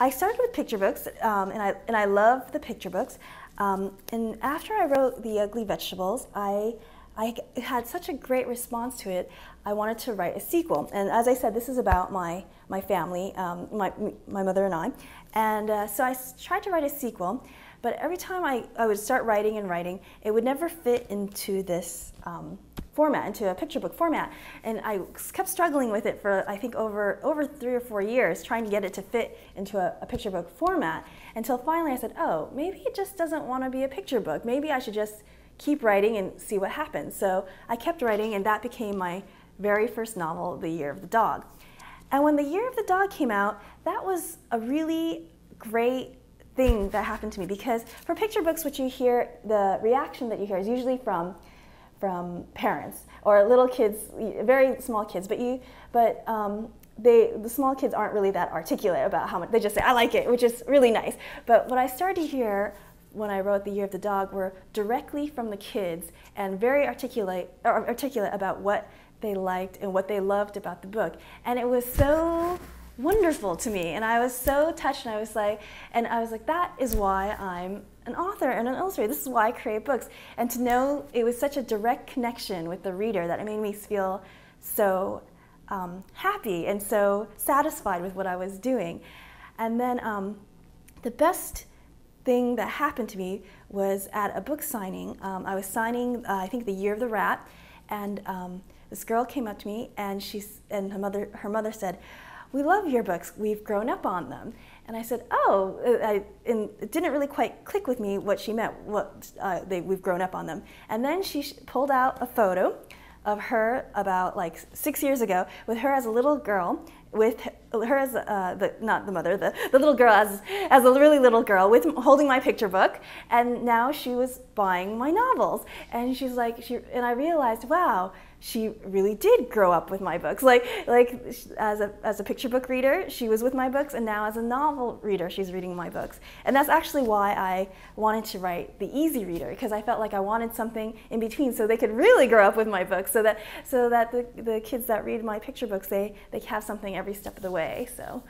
I started with picture books, and I love the picture books. And after I wrote The Ugly Vegetables, I had such a great response to it. I wanted to write a sequel. And as I said, this is about my family, my mother and I. And so I tried to write a sequel, but every time I would start writing and writing, it would never fit into this format, into a picture book format. And I kept struggling with it for, I think, over 3 or 4 years, trying to get it to fit into a picture book format, until finally I said, oh, maybe it just doesn't want to be a picture book. Maybe I should just keep writing and see what happens. So I kept writing, and that became my very first novel, The Year of the Dog. And when The Year of the Dog came out, that was a really great thing that happened to me, because for picture books, what you hear, the reaction that you hear is usually from parents or little kids, very small kids, the small kids aren't really that articulate about how much, they just say, I like it, which is really nice. But what I started to hear when I wrote The Year of the Dog were directly from the kids, and very articulate about what they liked and what they loved about the book. And it was so wonderful to me, and I was so touched, and I was like, that is why I'm an author and an illustrator. This is why I create books. And to know it was such a direct connection with the reader that it made me feel so happy and so satisfied with what I was doing. And then the best thing that happened to me was at a book signing. I was signing, I think, The Year of the Rat, and this girl came up to me, and her mother said, "We love your books. We've grown up on them." And I said, "Oh," and it didn't really quite click with me what she meant. We've grown up on them. And then she pulled out a photo of her about like 6 years ago, with her as a little girl, with her as not the mother, the little girl as a really little girl, holding my picture book, and now she was buying my novels. And she's like, and I realized, wow, she really did grow up with my books. Like as a picture book reader, she was with my books, and now as a novel reader, she's reading my books. And that's actually why I wanted to write The Easy Reader, because I felt like I wanted something in between, so they could really grow up with my books, so that the kids that read my picture books, they have something every step of the way. So